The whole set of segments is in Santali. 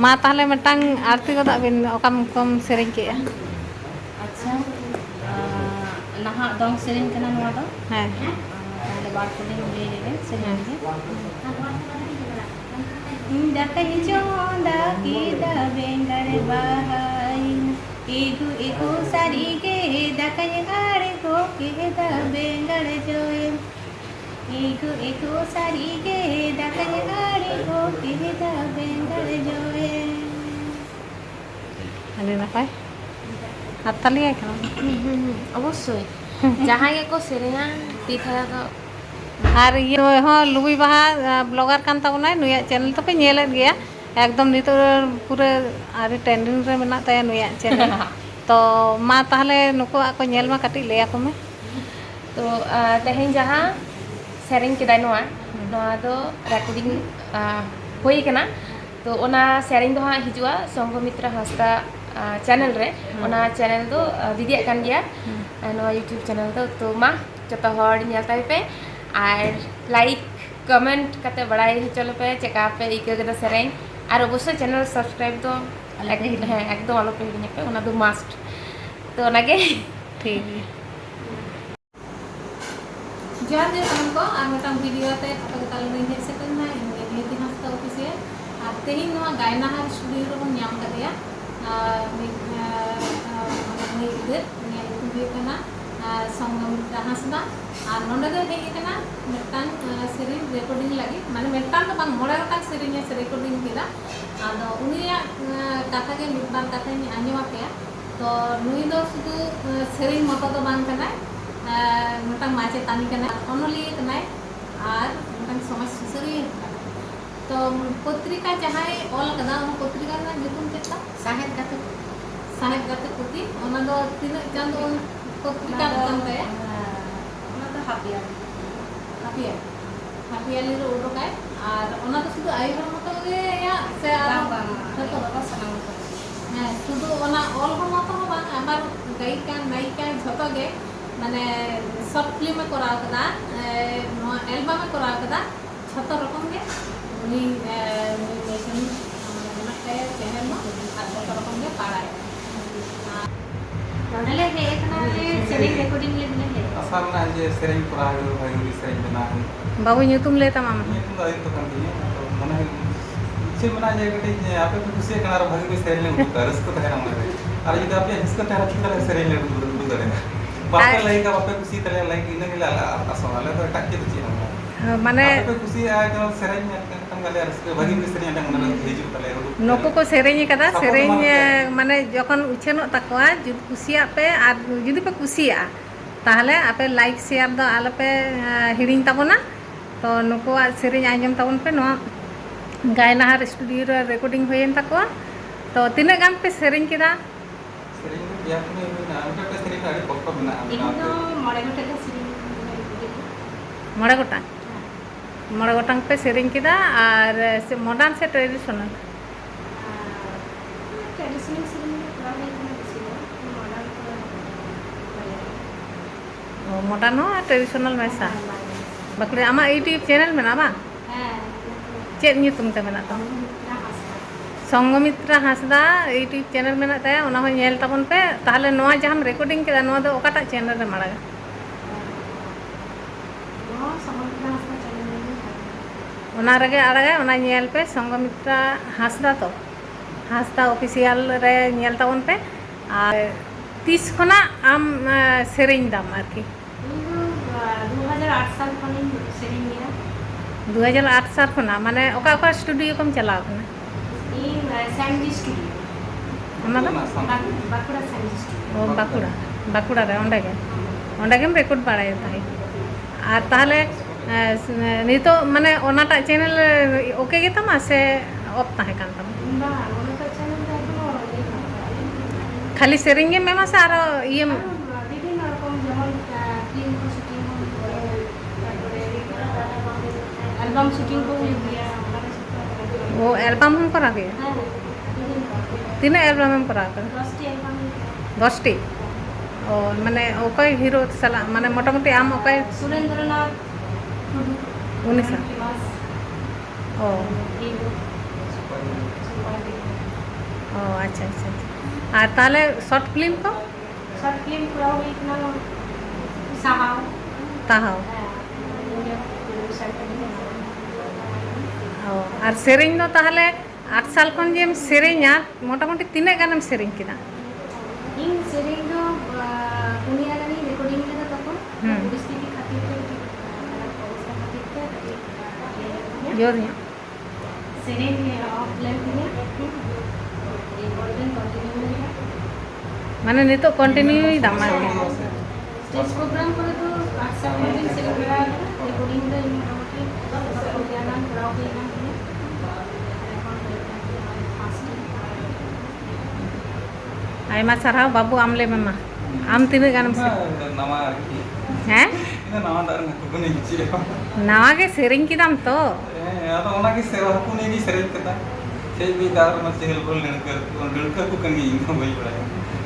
मा ताहले मिटांग आरती को बिन ओकाम कम सेरें के अच्छा नहा दong सेरें कना नवा दो हाँ ताहले बार को ले ले सेरें के दाकाई चोंदा की दा बेंगार बाहाई एगु एगु सारी के दाकाई आड़े को के दा बेंगार जोए एगु एगु सारी के दाकाई आड़े को के दा बेंगार जोए अरे ना पाए हाथ लिया क्या অবশ্যই যাহাই को सेरेना तीथाया तो और ये हाँ लुबी बाहा ब्लॉगर कान ताबोनाय नुया चैनल तो पे नेलेत गया एकदम नितो पूरे आरे ट्रेंडिंग रे मेना ताया नुया चैनल तो मा ताहले नुको को नेल मा काटी ले ako में तो तेहें जहाँ सेरेन के दाइनोआ नोआ दो रेकॉर्डिंग होई कना तो ओना सेरेन दो हाँ हिजुआ संगमित्रा हस्ता चैनल रे ओना चैनल दो दीदी कान गया नोआ यूट्यूब चैनल तो मा जतो हर नेल ताई पे और लाइक कमेंट कते बड़ाई चलो पे चेका पे इके गदा सेरेन और अवश्य चैनल सब्सक्राइब तो हाँ एकदम आलो पे हिड़िया पे ओना दो मस्ट तो ओनागे ठीक है जोहार गे को और मिटन वीडियो ते आपके ताले में हेड से करना है निधि हंसदा ऑफिशियल और तेही नोआ गायनाहार स्टूडियो रे बन नाम करिया मई इधर ने हुई कना संगमित्रा हंसदा और नोंडे दो हेई कना मिटन सीरीज रिकॉर्डिंग लगी माने मिटन तो बांग मोड़े गोटा सीरीज से रिकॉर्डिंग किदा आदो उनिया कथा के मिटबार कथा नि आंजमा पेया तो नुई दो शुधु सीरीज मतो तो बांग कना मिटन माचे तानी कना ओनली कना और मिटन समाज सुसरी तो पत्रिका जहां ऑल कदा उन पत्रिका ना नितुम चेता साहेब गाते पुती ओना दो तीन चांद उन पत्रिका रकम ते ओना तो हापिया रे उडोकाय और ओना तो शुद्ध आई हर मतो गे या से तो बाबा सनाम हां शुद्ध ओना ऑल हर मतो बांग आबार गायिका नायिका झतो गे माने सब फिल्म में कराव कदा नो एल्बम में कराव कदा छतो रकम के उनी मेशन ना के चैनल में और छतो रकम के पाड़ाय नले हे इतना ले सेरेन रिकॉर्डिंग ले मिले asal na je sering perahu bagi sering benar बाबू nyutum le tamam ini tu dah itu kan dia atau mana si mana je kita apa tu kusi kan arah bagi sering le terus tu tak nama le ada juga apa yang hiskat terus kita sering le dulu dah bapak lagi ka bapak kusi terus lagi ini le asal le tu tak kita cina माने bapak kusi aja sering kan gale harus bagi sering ada mana hijau terus नुको को सेरें कदा सेरें माने जखन उछेनो तकवा जुद कुसिया पे और जुदी पे कुसिया ताहले आपे लाइक शेयर दो आले पे हिड़िंग ताबोना तो नुको सेरें आंजम ताबोन पे नो गायनाहार स्टूडियो रे रिकॉर्डिंग होयन तकवा तो तिने गान पे सेरें किदा sering dia punya mana ada pe sering ada pokok benar इनो मोड़े गोटे का सेरेन मोड़े गोटांग पे सेरें किदा और से मॉडर्न से ट्रेडिशनल ट्रेडिशनल सेरेन पूरा है इतना किसी मॉडर्न मॉडर्न हो ट्रेडिशनल मैसा बकरे आमा यूट्यूब चैनल में ना बा चेक ᱧᱩᱛᱩᱢ ᱛᱮ ᱢᱮᱱᱟᱜ ᱛᱟᱢᱟ संगमित्रा हंसदा यूट्यूब चैनल में ताया ओना हो नेल ताबन पे ताहले नोआ जहां रिकॉर्डिंग केदा नोआ दो ओकाटा चैनल रे माड़ागा ओना रगे आड़ागा ओना नेल पे संगमित्रा हंसदा तो हंसदा ऑफिशियल रे नेल ताबन पे और 30 खना आम सेरेन दाम आरकी 2008 साल खन सेरेन गया 2008 साल खना माने ओका ओका स्टूडियो कम चलाव कना इन सैंडी स्टूडियो ओना दो बाकुड़ा सैंडी स्टूडियो ओ बाकुड़ा रे ओंडे गेम रिकॉर्ड बाड़ाय ताई और ताहले नितो माने ओनाटा चैनल ओके गे तमा से ऑफ ताहे कान तमा बा ओना तो चैनल दे खाली सेरें गे मेमा से आरो ये বিভিন্ন রকম যেমন ফিল্ম শুটিং एल्बम शूटिंग को दिया वो एल्बम हम करा दिया तीन एल्बम हम करा कर 10टी एल्बम 10टी ओ माने ओकय हीरो सला माने मोटामोटी आम ओकय सुरेंद्रनाथ उनी सा ओ हीरो ও আচ্ছা আচ্ছা আচ্ছা। আর তাহলে শর্ট ফিল্ম কো শর্ট ফিল্ম করা হই কিনা সাহাও তাহাও ইন্ডিয়া টেলিভিশন ও আর সেরিং দো তাহলে 8 সাল খন যে সেরিংা মোটামুটি তিনে গানেম সেরিং কিনা ᱤᱧ ᱥᱮᱨᱮᱧ ᱫᱚ ᱯᱩᱱᱭᱟ ᱜᱟᱱᱤᱧ ᱨᱮᱠᱚᱨᱰᱤᱝ ᱞᱮᱫᱟ ᱛᱚᱠᱷᱚᱱ হুম। ᱯᱚᱨᱤᱥᱛᱷᱤᱛᱤ ᱠᱷᱟᱹᱛᱤᱨ ᱛᱮ ᱚᱵᱚᱥᱛᱷᱟ ᱠᱷᱟᱹᱛᱤᱨ ᱛᱮ জোর ᱧᱚᱜ ᱥᱮᱨᱮᱧ ᱚᱯᱷ ᱞᱮᱱ ᱛᱤᱧᱟᱹ ᱮᱨᱯᱚᱨ ᱫᱚᱧ ᱠᱚন্ᱴᱤᱱᱤউ ᱞᱮᱫᱟ মানে নিতোগ কন্টিনিউই দাম আরকি ᱥᱴᱮᱡ ᱯᱨᱳᱜᱨᱟᱢ ᱠᱚᱨᱮ ᱫᱚ 8 ᱥᱟᱞ ᱠᱷᱚᱱᱤᱧ ᱥᱮᱨᱮᱧ ᱵᱟᱲᱟ ᱟᱠᱟᱫᱟ ᱨᱮᱠᱚᱨᱰᱤᱝ ᱫᱚ ᱤᱧ ᱢᱚᱴᱟᱢᱩᱴᱤ ᱯᱩᱱᱭᱟ ᱜᱟᱱ ᱠᱚᱨᱟᱣ ᱦᱩᱭ ᱠᱟᱱ ᱛᱤᱧᱟᱹ এখন ᱦᱩᱭᱩᱜ ᱠᱟᱱ ᱛᱤᱧᱟᱹ ফার্স্ট আইমা সারাও বাবু আমলে মামা আম তিনে গানেম nama arki হ্যাঁ ini nama dar na ko ni chi নাওয়াগে সেরিং কিদাম তো ado ona ki sewa ko ni sering kata sei bi dar ma chehel bol lelka ko kan ni no bai bada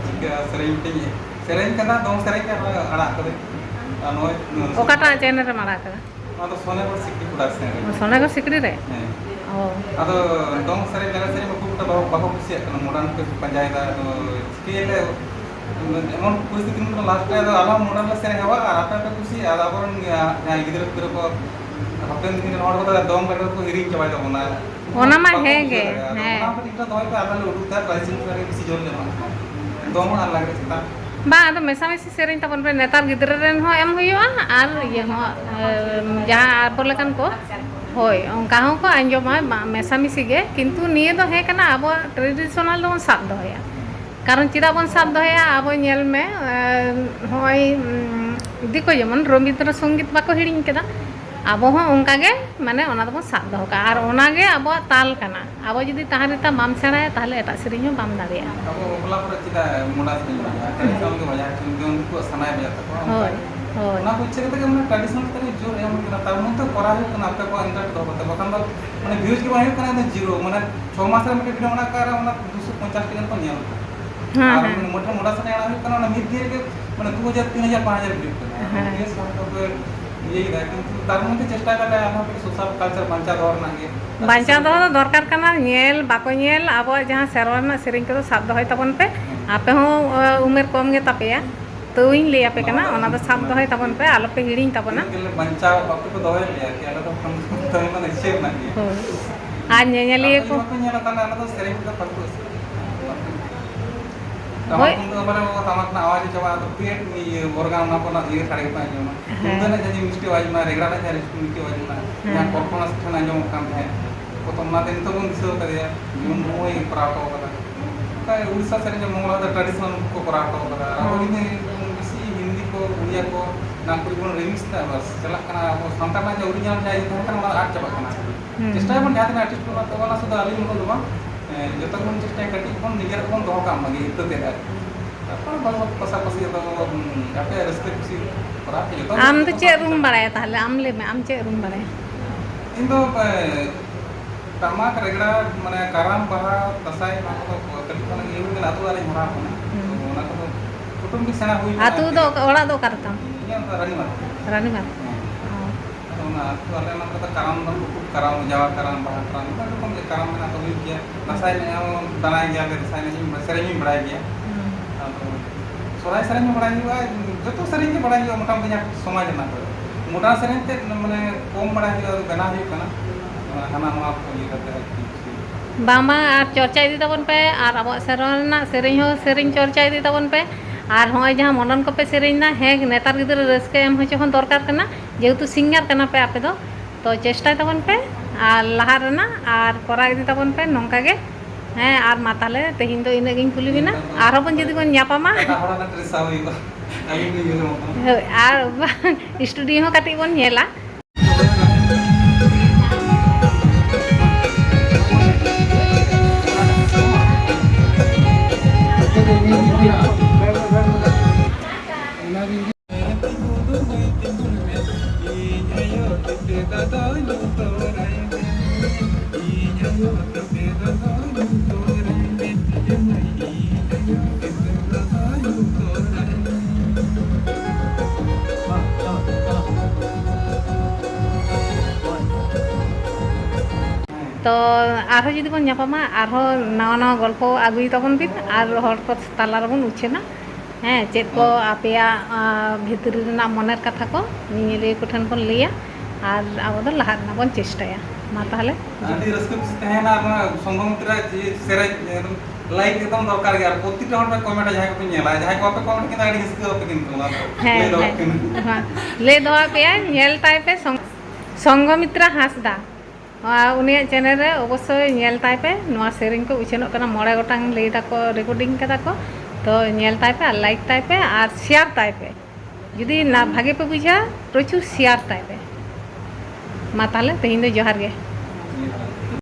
jika sering te sering kata dong sering ka ada ko de ano ওকাটা চ্যানেল রে মারা করা ado sone bor sikki production সোনাগর Sikri রে ও ado dong sering jaga sering ko ta bahu kusiak kana modern ko panjai da skele emon পরিস্থিতি কিন্তু লাস্টে আলাম মডার্ন সেরে হওয়া আর আপনারটা খুশি আর আবার গিদ্রে করে কো হাপেন দিন হওয়ার কথা দম কাটার কো হিরিং চাবাই দেবো না ওনা মা হেগে হ্যাঁ না এটা দয় পে আলালে উঠুতা প্রাইসিং করে বেশি জোর লেমা দম আর লাগে সেটা বা আদো মেসামেসি সেরিং তাবন পে নেতার গিদ্রে রেন হ এম হইয়া আর ইয়ে হ যাহা আপর লেকান কো হয় অঙ্কা হো কো আঞ্জমা মেসামেসি গে কিন্তু নিয়ে দো হে কানা আবো ট্রেডিশনাল দো সাব দহয়া কারণ চিদা বন সাব দহয়া আবো নেল মে হয় দিকো যেমন রবীন্দ্রসঙ্গীত বাকো হিড়িং কেদা আবো হো অঙ্কা গে মানে ওনা দবন সাব দহ কা আর ওনা গে আবো তাল কানা আবো যদি তাহারিতা বাম সেড়ায় তাহলে এটা সেরিং বাম দাঁড়িয়া আবো ওলা করে চিদা মোডা সেরিং ট্রেডিশনাল কে বাজা কিন্তু উनको সানায় বাজা তাকো হয় হয় ওনা হচ্ছে থেকে মানে ট্রেডিশনাল থেকে জোর এম করে তার মধ্যে করা হয় না আপনি কো ইন্টারেস্ট দো করতে বাকান দো মানে ভিউজ কি হয় কানা জিরো মানে 6 মাসের মধ্যে ভিডিও বানা কারা ওনা 250 টাকা তো নিয়ম হ্যাঁ আর মোটা মোটা সানে আনা হয় কারণ মিড দিয়ে কে মানে 2000 3000 5000 ভিউ করে হ্যাঁ। ये सब तो ये है কিন্তু তার মধ্যে চেষ্টা করে আমরা সোশ্যাল কালচার বাঁচা ধর নাগে বাঞ্চা দহ দো দরকার কানা ñel বাকো ñel আবো যাহা সেরওয়ানা সেরিং কো সাব দহয় তাবন পে আপে হো উমের কম গে তাপেয়া তো ইন লে আপে কানা ওনা দো সাব দহয় তাবন পে আলো পে হিড়িং তাবনা বাঁচা বাপু তো দয় লিয়া কি আলাদা ফোন তো মানে সেভ না কি হয় আর ñeñaliye ko তো নিয়া তাহলে আলাদা সেরিং তো ফালতু Hoy. Tamak kemarin mau tamak na awal coba atau create ni organ apa na ini tarik apa aja mah. Mungkin aja jadi mesti wajib mah regra aja harus mesti wajib mah. Yang korponas kan aja mau kan है. Ko tomna den to pun bisa kaya. Yung mau yang perato kata. Kayak Uड़ीसा sering yang mau ada tradisional ko perato kata. Aku ini mesti Hindi ko Udia ko nampuri pun remix ta bas. Celak kana aku santan aja original aja itu kan malah art coba kana. চেষ্টা পন যাতে আর্টিস্ট ko তো বলা শুধু আলি মতো দবা যতক্ষণ চেষ্টা কাটি কোন নিজের কোন দহ কাম লাগে তো দেয় তারপর বাবা পাশাপাশি তো আপনি রেসপেক্ট সি করা যত আম তো চে রুম বাড়ায় তাহলে আমলে মে আম চে রুম বাড়ায় কিন্তু টামাক রেগড়া মানে কারাম বাহা তাসাই না তো কলি কোন ইউ না তো আরে মরা কোনা ওনা তো কুটুম্ব সেনা হুই আতু দো ওড়া দো করতাম ইয়া রানি মার রানী মার ওনা তো আলে না তো কারাম দম খুব কারাম যাওয়া কারাম বাহা কারাম তো রকম যে কারাম না তো হুই গিয়া তাসাই না দানাই গিয়া তাসাই না সেরেনি বড়াই গিয়া সরাই সেরেনি বড়াই গিয়া যত সেরেনি বড়াই গিয়া মোটামুটি সমাজ না করে মোটা সেরেনি তে মানে কম বড়াই গিয়া বেনা হুই কানা হানা নয়া को ये करते हैं বামা আর চর্চা ইদি তাবন পে আর আবো সেরওয়ানা সেরিং হো সেরিং চর্চা ইদি তাবন পে আর হয় যাহা মডার্ন কো পে সেরিং না হে নেতার গিদরে রসকে এম হচ্ছে হন দরকার কানা যেহেতু সিঙ্গার কানা পে আপে দো তো চেষ্টা তাবন পে আর লাহার না আর করা ইদি তাবন পে নঙ্কা গে হ্যাঁ আর মাতালে তেহিন তো ইনে গিন কুলিবি না আর হবন যদি কোন ñাপামা Kata orang na dress awi ko ayo ni yo mo আর স্টুডিও হো কাটি বন ñela তো আরও যদি বন ᱧᱟᱯᱟᱢᱟ আরও নাওয়া নাওয়া গল্প আগুই তাবন বিন আর হড় ᱠᱚ ᱛᱟᱞᱟ ᱨᱮᱵᱚᱱ ᱩᱪᱷᱟᱹᱱᱟ ᱦᱮᱸ ᱪᱮᱫ ᱠᱚ ᱟᱯᱮᱭᱟᱜ ᱵᱷᱤᱛᱨᱤ ᱨᱮᱱᱟᱜ ᱢᱚᱱᱮᱨ ᱠᱟᱛᱷᱟ ᱠᱚ ᱧᱮᱧᱮᱞᱤᱭᱟᱹ ᱠᱚ ᱴᱷᱮᱱ ᱵᱚᱱ ᱞᱟᱹᱭᱟ ᱟᱨ ᱟᱵᱚ ᱫᱚ ᱞᱟᱦᱟ ᱨᱮᱱᱟᱜ ᱵᱚᱱ ᱪᱮᱥᱴᱟᱭᱟ ᱢᱟ ᱛᱟᱦᱚᱞᱮ ᱟᱹᱰᱤ ᱨᱟᱹᱥᱠᱟᱹ ᱠᱩᱥᱤ ᱛᱟᱦᱮᱱᱟ ᱟᱨ ᱚᱱᱟ ᱥᱚᱝᱜᱚᱢᱤᱛᱨᱟ ᱥᱮᱨᱮᱧ ᱮᱠᱫᱚᱢ ᱞᱟᱭᱤᱠ ᱮᱠᱫᱚম ᱫᱚᱨᱠᱟর ᱜᱮ ᱟᱨ ᱯᱨᱚᱛᱤᱴᱟ ᱦᱚᱲ ᱯᱮ ᱠᱚᱢᱮᱱᱴᱟ ᱡᱟᱦᱟᱸᱭ ᱠᱚᱯᱮ ᱧᱮᱞᱟ ᱡᱟᱦᱟᱸᱭ ᱠᱚ ᱵᱟᱯᱮ ᱠᱚᱢᱮᱱᱴ ᱠᱤᱱᱛᱩ ᱟᱹᱰᱤ ᱨᱟᱹᱥᱠᱟᱹ ᱵᱟᱯᱮ ᱠᱤᱱᱛᱩ ᱚᱱᱟ ᱫᱚ ᱞᱟᱹᱭ ᱫᱚᱦᱚ ᱠᱤᱱ ᱞᱟᱹᱭ ᱫᱚᱦᱚ ᱯᱮᱭᱟ ᱧᱮᱞ ᱛᱟᱭ ᱯᱮ ᱥᱚᱝᱜᱚᱢᱤᱛᱨᱟ ᱦᱟᱸᱥᱫᱟ ᱩᱱᱤᱭᱟᱜ ᱪᱮᱱᱮᱞ ᱨᱮ ᱚᱵᱚᱥᱥᱳᱭ ᱧᱮᱞ ᱛᱟᱭ ᱯᱮ ᱱᱚᱣᱟ ᱥᱮᱨᱮᱧ ᱠᱚ ᱩᱪᱷᱟᱹᱱᱚᱜ ᱠᱟᱱᱟ 9 ᱜᱚᱴᱟᱝ ᱞᱟᱹᱭ ᱫᱟᱠᱚ রেকর্ডিং ᱠᱟᱫᱟ ᱠᱚ তো ᱧᱮᱞ ᱛᱟᱭ ᱯᱮ আর লাইক তাই পে আর শেয়ার তাই পে যদি না ভাগে পে বুঝা প্রচুর শেয়ার তাই পে মা তাহলে তেহিᱧ ᱫᱚ ᱡᱚᱦᱟᱨ ᱜᱮ